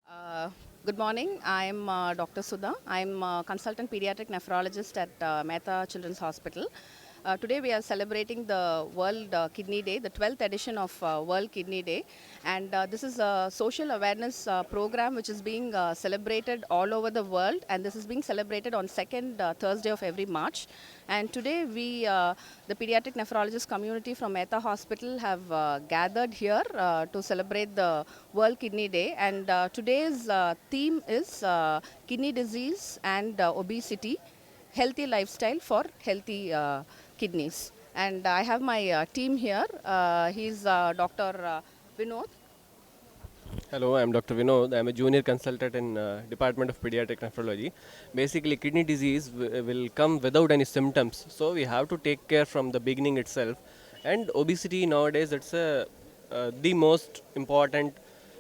Uh, Good morning. I'm Dr. Sudha. I'm a consultant pediatric nephrologist at Mehta Children's Hospital. Today we are celebrating the World Kidney Day, the 12th edition of World Kidney Day. And this is a social awareness program which is being celebrated all over the world. And this is being celebrated on second Thursday of every March. And today the pediatric nephrologist community from Mehta Hospital have gathered here to celebrate the World Kidney Day. And today's theme is kidney disease and obesity, healthy lifestyle for healthy kidneys. And I have my team here. He's Dr. Vinod. Hello, I'm Dr. Vinod. I'm a junior consultant in Department of Pediatric Nephrology. Basically, kidney disease will come without any symptoms, so we have to take care from the beginning itself. And obesity nowadays, it's the most important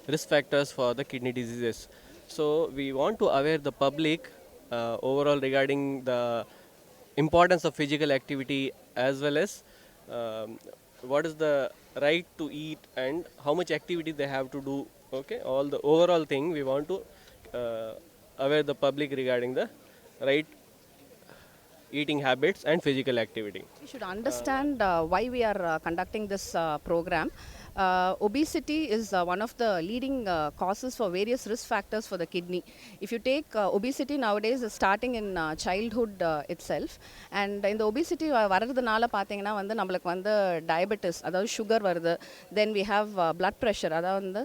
risk factors for the kidney diseases. So we want to aware the public overall regarding the importance of physical activity as well as um, what is the right to eat and how much activity they have to do. Okay, all the overall thing we want to aware the public regarding the right eating habits and physical activity. We should understand why we are conducting this program. Obesity is one of the leading causes for various risk factors for the kidney. If you take obesity nowadays, starting in childhood itself, and இந்த obesity வரதுனால பார்த்தீங்கன்னா வந்து நம்மளுக்கு வந்து diabetes அதாவது sugar வருது, then we have blood pressure அதாவது வந்து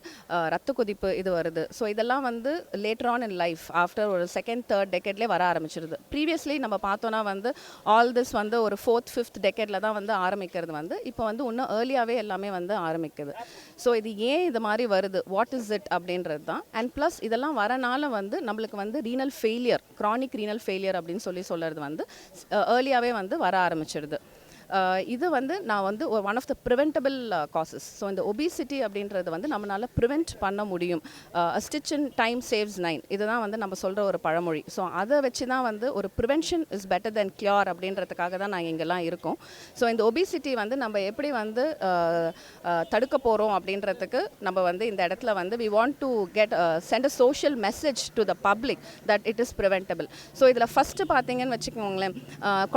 ரத்த கொதிப்பு இது வருது. ஸோ இதெல்லாம் வந்து later on in life after ஒரு செகண்ட் தேர்ட் டெக்கேட்லேயே வர ஆரம்பிச்சிருது. ப்ரீவியஸ்லி நம்ம பார்த்தோன்னா வந்து ஆல் திஸ் வந்து ஒரு ஃபோர்த் ஃபிஃப்த் டெக்கேட்டில் தான் வந்து ஆரம்பிக்கிறது வந்து இப்போ வந்து இன்னும் ஏர்லியாகவே எல்லாமே வந்து ஆரம்பிக்குது. ஸோ இது ஏன் இது மாதிரி வருது, வாட் இஸ் இட் அப்படின்றது தான். அண்ட் ப்ளஸ் இதெல்லாம் வரனால வந்து நம்மளுக்கு வந்து renal failure, chronic renal failure அப்படின்னு சொல்கிறது வந்து ஏர்லியாகவே வந்து வர ஆரம்பிச்சிடுது. இது வந்து நான் வந்து one of the preventable causes. So இந்த ஒபிசிட்டி அப்படின்றது வந்து நம்மளால் ப்ரிவென்ட் பண்ண முடியும். ஸ்டிச் இன் டைம் சேவ்ஸ் 9 இதுதான் வந்து நம்ம சொல்கிற ஒரு பழமொழி. ஸோ அதை வச்சு தான் வந்து ஒரு prevention is better then cure அப்படின்றதுக்காக தான் நாங்கள் இங்கெல்லாம் இருக்கோம். ஸோ இந்த ஒபிசிட்டி வந்து நம்ம எப்படி வந்து தடுக்க போகிறோம் அப்படின்றதுக்கு நம்ம வந்து இந்த இடத்துல வந்து we want to get sent a social message to the public that it is preventable. So இதில் ஃபஸ்ட்டு பார்த்தீங்கன்னு வச்சுக்கோங்களேன்,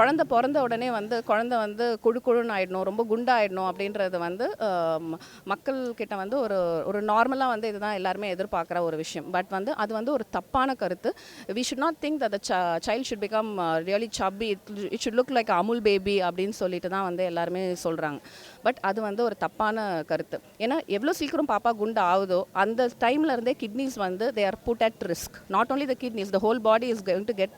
குழந்தை பிறந்த உடனே வந்து குழந்தை வந்து குழுன்னு ஆகிடணும், ரொம்ப குண்டாயிடணும் அப்படின்றது வந்து மக்கள்கிட்ட வந்து ஒரு ஒரு நார்மலாக வந்து இதுதான் எல்லாருமே எதிர்பார்க்குற ஒரு விஷயம். பட் வந்து அது வந்து ஒரு தப்பான கருத்து. We should not think that the child should become really chubby, it should look like Amul baby அப்படின்னு சொல்லிட்டு தான் வந்து எல்லாருமே சொல்கிறாங்க. பட் அது வந்து ஒரு தப்பான கருத்து. ஏன்னா எவ்வளோ சீக்கிரம் பாப்பா குண்டு ஆகுதோ அந்த டைமில் இருந்தே கிட்னிஸ் வந்து they are put at risk. Not only the kidneys, the whole body is going to get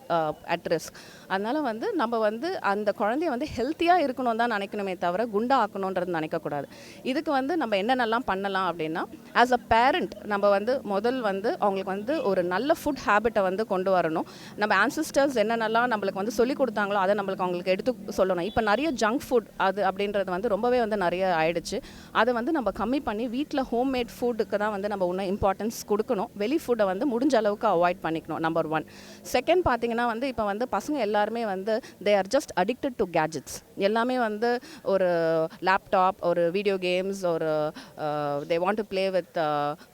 at risk. அதனால் வந்து நம்ம வந்து அந்த குழந்தைய வந்து ஹெல்த்தியாக இருக்கணும் தான் நினைக்கணுமே தவிர குண்டா ஆக்கணுன்றது நினைக்கக்கூடாது. இதுக்கு வந்து நம்ம என்னென்னலாம் பண்ணலாம் அப்படின்னா, ஆஸ் அ பேரண்ட் நம்ம வந்து முதல் வந்து அவங்களுக்கு வந்து ஒரு நல்ல ஃபுட் ஹேபிட்டை வந்து கொண்டு வரணும். நம்ம ஆன்சிஸ்டர்ஸ் என்னென்னலாம் நம்மளுக்கு வந்து சொல்லிக் கொடுத்தாங்களோ அதை நம்மளுக்கு அவங்களுக்கு எடுத்து சொல்லணும். இப்போ நிறைய ஜங்க் ஃபுட் அது அப்படின்றது வந்து ரொம்பவே வந்து நிறைய ஆயிடுச்சு. அதை வந்து நம்ம கம்மி பண்ணி வீட்டில் ஹோம்மேட் ஃபுட்டுக்கு தான் வந்து நம்ம இன்னும் இம்பார்ட்டன்ஸ் கொடுக்கணும். வெளி ஃபுட்டை வந்து முடிஞ்ச அளவுக்கு அவாய்ட் பண்ணிக்கணும், நம்பர் 1. செகண்ட் பார்த்தீங்கன்னா வந்து இப்போ வந்து பசங்க எல்லாருமே வந்து they are just addicted to gadgets. எல்லாமே வந்து ஒரு லேப்டாப், ஒரு வீடியோ கேம்ஸ், ஒரு they want to play with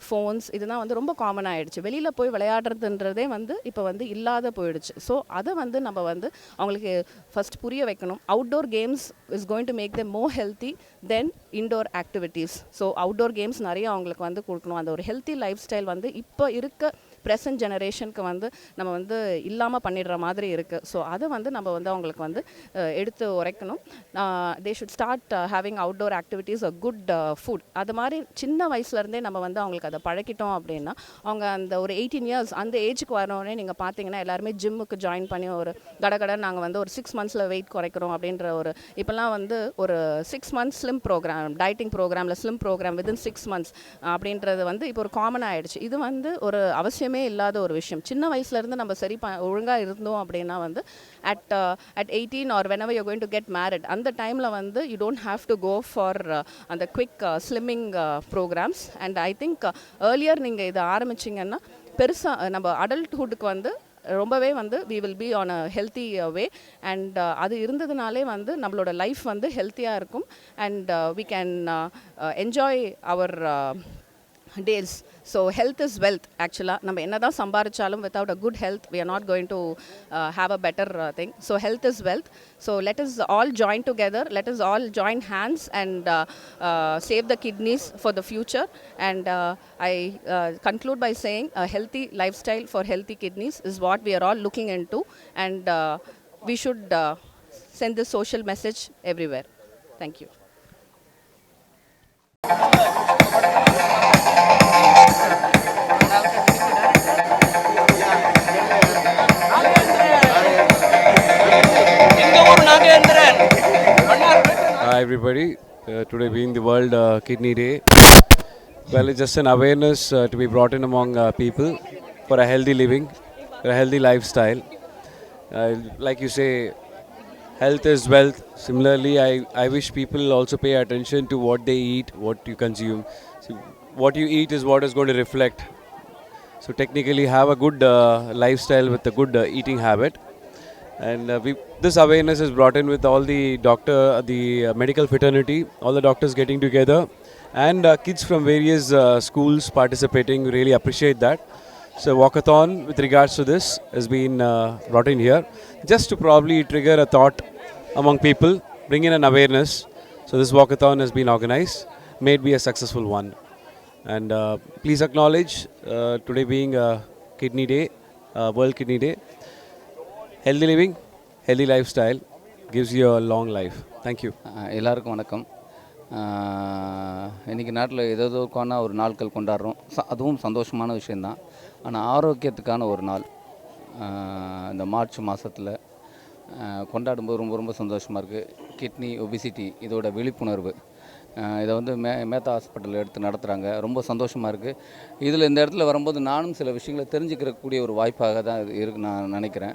phones, இதுதான் வந்து ரொம்ப காமன் ஆகிடுச்சு. வெளியில் போய் விளையாடுறதுன்றதே வந்து இப்போ வந்து இல்லாத போயிடுச்சு. ஸோ அதை வந்து நம்ம வந்து அவங்களுக்கு ஃபஸ்ட் புரிய வைக்கணும். Outdoor games is going to make them more healthy than indoor activities. So outdoor games நிறைய அவங்களுக்கு வந்து கொடுக்கணும். அந்த ஒரு ஹெல்த்தி லைஃப் ஸ்டைல் வந்து இப்போ இருக்க ப்ரெசன்ட் ஜெனரேஷனுக்கு வந்து நம்ம வந்து இல்லாமல் பண்ணிடுற மாதிரி இருக்குது. ஸோ அதை வந்து நம்ம வந்து அவங்களுக்கு வந்து எடுத்து உரைக்கணும். They should start having outdoor activities, a good food. அது மாதிரி சின்ன வயசுலேருந்தே நம்ம வந்து அவங்களுக்கு அதை பழக்கிட்டோம் அப்படின்னா அவங்க அந்த ஒரு 18 இயர்ஸ் அந்த ஏஜுக்கு வரணுன்னே நீங்கள் பார்த்தீங்கன்னா எல்லாருமே ஜிம்முக்கு ஜாயின் பண்ணி ஒரு கடகடன் நாங்கள் வந்து ஒரு 6 மந்த்ஸில் வெயிட் குறைக்கிறோம் அப்படின்ற ஒரு இப்போல்லாம் வந்து ஒரு 6 மந்த்ஸ் ஸ்லிம் ப்ரோக்ராம், டயட்டிங் ப்ரோக்ராமில் ஸ்லிம் ப்ரோக்ராம் வித்தின் 6 மந்த்ஸ் அப்படின்றது வந்து இப்போ ஒரு காமன் ஆகிடுச்சு. இது வந்து ஒரு அவசியமே இல்லாத ஒரு விஷயம். சின்ன வயசுலேருந்து நம்ம சரி ஒழுங்காக இருந்தோம் அப்படின்னா வந்து at 18 or whenever you're going to get married அந்த டைமில் வந்து you don't have to go for அந்த quick slimming programs. And I think earlier நீங்கள் இதை ஆரம்பிச்சிங்கன்னா பெருசாக நம்ம அடல்ட்ஹுட்டுக்கு வந்து ரொம்பவே வந்து we will be on a healthy way. And அது இருந்ததுனாலே வந்து நம்மளோட லைஃப் வந்து ஹெல்த்தியாக இருக்கும். And we can enjoy our days. So health is wealth actually. நம்ம என்னதான் சம்பாரிச்சாலும் without a good health we are not going to have a better thing. So health is wealth. So let us all join together, let us all join hands and save the kidneys for the future. And I conclude by saying a healthy lifestyle for healthy kidneys is what we are all looking into, and we should send this social message everywhere. Thank you. Hi everybody, today being the World Kidney Day, well, it's just an awareness to be brought in among people for a healthy living, for a healthy lifestyle. Like you say, health is wealth. Similarly, I wish people also pay attention to what they eat, what you consume. So what you eat is what is going to reflect. So technically have a good lifestyle with a good eating habit. And this awareness is brought in with all the medical fraternity, all the doctors getting together, and kids from various schools participating. Really appreciate that. So walkathon with regards to this has been brought in here, just to probably trigger a thought among people, bring in an awareness. So this walkathon has been organized, may it be a successful one. And please acknowledge today being Kidney Day, World Kidney Day. Healthy living, healthy lifestyle gives you a long life. Thank you. எல்லாருக்கும் வணக்கம். இன்றைக்கி நாட்டில் ஏதோக்கான ஒரு நாட்கள் கொண்டாடுறோம். அதுவும் சந்தோஷமான விஷயந்தான். ஆனால் ஆரோக்கியத்துக்கான ஒரு நாள் இந்த மார்ச் மாதத்தில் கொண்டாடும்போது ரொம்ப ரொம்ப சந்தோஷமாக இருக்குது. கிட்னி ஒபிசிட்டி இதோட விழிப்புணர்வு இதை வந்து மேத்தா ஹாஸ்பிட்டலில் எடுத்து நடத்துகிறாங்க. ரொம்ப சந்தோஷமாக இருக்குது. இதில் இந்த இடத்துல வரும்போது நானும் சில விஷயங்களை தெரிஞ்சுக்கிறக்கூடிய ஒரு வாய்ப்பாக தான் இது இருக்கு நான் நினைக்கிறேன்.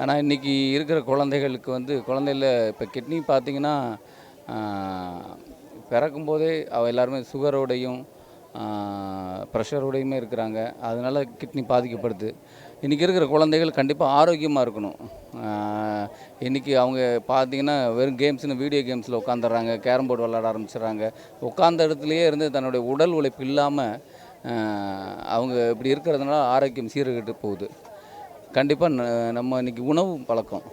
ஆனால் இன்றைக்கி இருக்கிற குழந்தைகளுக்கு வந்து குழந்தையில் இப்போ கிட்னி பார்த்திங்கன்னா பிறக்கும்போதே எல்லாருமே சுகரோடையும் ப்ரெஷரோடையுமே இருக்கிறாங்க. அதனால் கிட்னி பாதிக்கப்படுது. இன்றைக்கி இருக்கிற குழந்தைகள் கண்டிப்பாக ஆரோக்கியமாக இருக்கணும். இன்றைக்கி அவங்க பார்த்திங்கன்னா வெறும் கேம்ஸ்னு வீடியோ கேம்ஸில் உட்காந்துடுறாங்க, கேரம் போர்டு விளையாட ஆரம்பிச்சிடுறாங்க. உட்காந்த இடத்துலையே இருந்து தன்னுடைய உடல் உழைப்பு இல்லாமல் அவங்க இப்படி இருக்கிறதுனால ஆரோக்கியம் சீர்கெட்டு போகுது. கண்டிப்பாக நம்ம இன்றைக்கி உணவு பழக்கம்,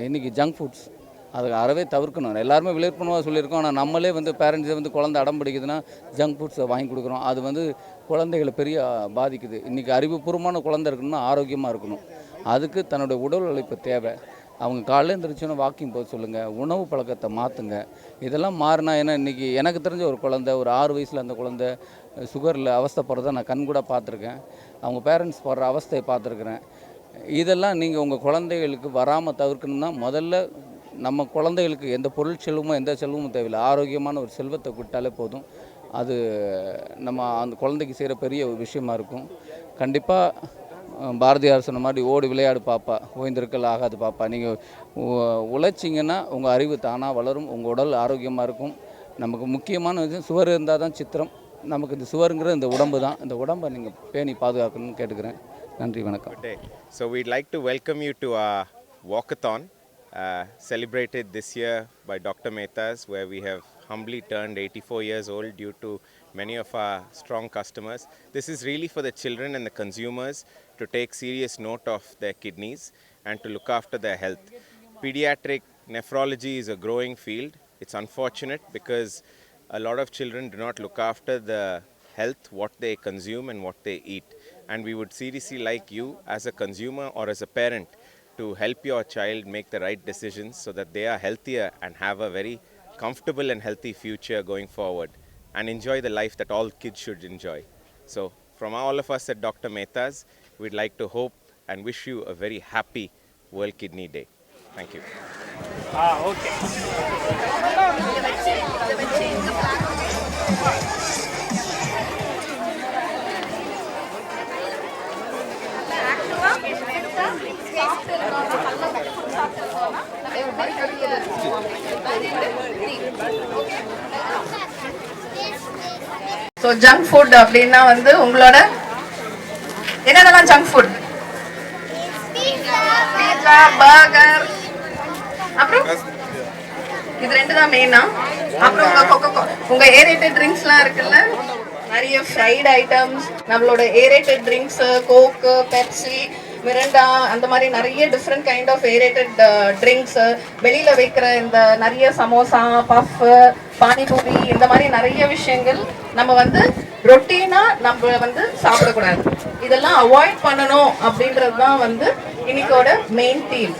இன்றைக்கி ஜங்க் ஃபுட்ஸ் அதை அறவே தவிர்க்கணும். எல்லாருமே விழிப்புணர்வாக சொல்லியிருக்கோம். ஆனால் நம்மளே வந்து பேரண்ட்ஸை வந்து குழந்தை அடம் பிடிக்குதுன்னா ஜங்க் ஃபுட்ஸை வாங்கி கொடுக்குறோம். அது வந்து குழந்தைகளை பெரிய பாதிக்குது. இன்றைக்கி அறிவுபூர்வமான குழந்தை இருக்கணும்னா ஆரோக்கியமாக இருக்கணும். அதுக்கு தன்னுடைய உடல் உழைப்பு தேவை. அவங்க காலையில் எழுந்திரிச்சோன்னா வாக்கிங் போக சொல்லுங்கள், உணவு பழக்கத்தை மாற்றுங்க. இதெல்லாம் மாறினா, ஏன்னா இன்றைக்கி எனக்கு தெரிஞ்ச ஒரு குழந்தை, ஒரு 6 வயசில் அந்த குழந்தை சுகரில் அவஸ்தைப்படுறத நான் கண்கூட பார்த்துருக்கேன். அவங்க பேரண்ட்ஸ் படுற அவஸ்தையை பார்த்துருக்குறேன். இதெல்லாம் நீங்கள் உங்கள் குழந்தைகளுக்கு வராமல் தவிர்க்கணும்னா முதல்ல நம்ம குழந்தைகளுக்கு எந்த பொருள் செல்வமோ எந்த செல்வமும் தேவையில்லை, ஆரோக்கியமான ஒரு செல்வத்தை கொடுத்தாலே போதும். அது நம்ம அந்த குழந்தைக்கு செய்கிற பெரிய ஒரு விஷயமா இருக்கும். கண்டிப்பாக பாரதியார் சொன்ன மாதிரி ஓடி விளையாடு பாப்பா, ஓய்ந்திருக்கல் ஆகாது பாப்பா. நீங்கள் உழைச்சிங்கன்னா உங்கள் அறிவு தானாக வளரும், உங்கள் உடல் ஆரோக்கியமாக இருக்கும். நமக்கு முக்கியமான விஷயம் சுவர் இருந்தால் தான் சித்திரம். நமக்கு இந்த சுவருங்கிற இந்த உடம்பு தான். இந்த உடம்பை நீங்கள் பேணி பாதுகாக்கணும்னு கேட்டுக்கிறேன். நன்றி, வணக்கம். So we'd like to welcome you to our walkathon, celebrated this year by Dr. Mehta's, where we have humbly turned 84 years old due to many of our strong customers. This is really for the children and the consumers to take serious note of their kidneys and to look after their health. Pediatric nephrology is a growing field. It's unfortunate because a lot of children do not look after the health, what they consume and what they eat. And we would seriously like you as a consumer or as a parent to help your child make the right decisions so that they are healthier and have a very comfortable and healthy future going forward and enjoy the life that all kids should enjoy. So from all of us at Dr. Mehta's, we'd like to hope and wish you a very happy World Kidney Day. Thank you. Okay. So junk food அப்படின்னா வந்து உங்களோட என்னதெல்லாம் junk food? Pizza, burger, அப்புறம் இது 2 தான் மெயினா. அப்புறம் உங்க aerated ட்ரிங்க்ஸ்லாம் இருக்குல்ல, நிறைய ஃப்ரைட் ஐட்டம்ஸ், நம்மளோட aerated drinks, Coke, Pepsi, Mirinda, அந்த மாதிரி நிறைய different kind of aerated drinks, வெளியில வைக்கிற இந்த நிறைய சமோசா, பஃப், பானிபூரி, இந்த மாதிரி நிறைய விஷயங்கள் நம்ம வந்து ரொட்டீனா நம்ம வந்து சாப்பிடக்கூடாது. இதெல்லாம் அவாய்ட் பண்ணணும் அப்படின்றது தான் வந்து இன்னைக்கோட மெயின் தீம்.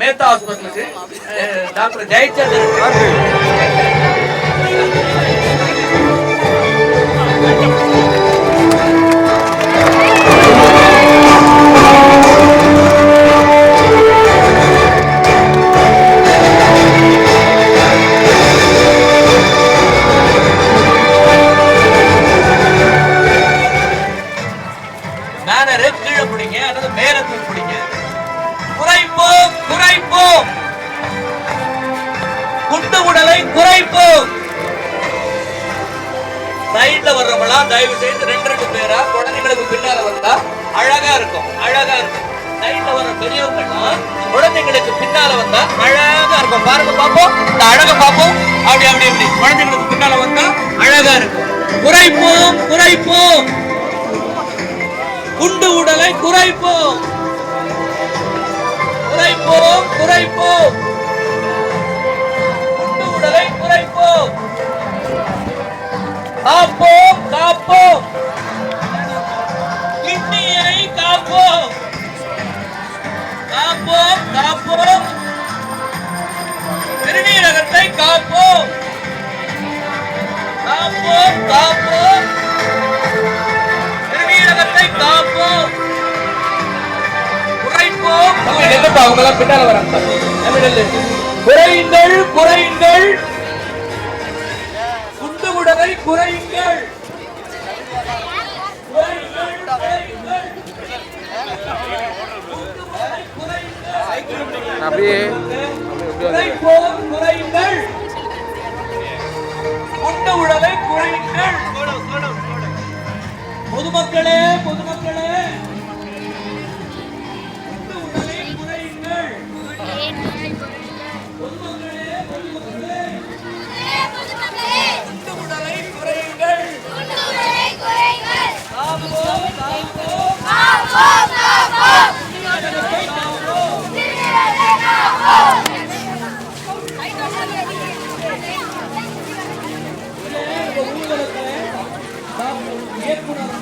மேத்தா ஹாஸ்பிட்டலுக்கு டாக்டர் ஜெயச்சந்திரன் பேனரு கீழே பிடிங்க அல்லது மேல பிடிங்க. குறைப்போம் குறைப்போம், குண்டு உடலை குறைப்போம். சைட்ல வர்றவங்களாம் தயவு செய்து ரெண்டு பேரா குழந்தைங்களுக்கு பின்னால வந்தா அழகா இருக்கும், அழகா இருக்கும். சைட்ல வர்ற பெரியவங்கலாம் குழந்தைங்களுக்கு பின்னால வந்தா அழகா இருக்கும். பாருங்க பாப்போம், இந்த அழகை பாப்போம். அப்படி அப்படி அப்படி குழந்தைங்களுக்கு பின்னால வந்தா அழகா இருக்கும். குறைப்போம் குறைப்போம், குண்டு உடலை குறைப்போம் குறைப்போம் குறைப்போம், குண்டு உடலை குறைப்போம். காப்போம் காப்போம், கிட்னியை காப்போம் காப்போம் காப்போம், சிறுநீரகத்தை காப்போம் காப்போம் காப்போம், சிறுநீரகத்தை காப்போம். குறையுங்கள் குறையுங்கள், குண்டு உடலை குறையுங்கள். குறைப்போம் குறையுங்கள், குண்டு உடலை குறையுங்கள். பொதுமக்களே பொதுமக்களே, இயக்குனர்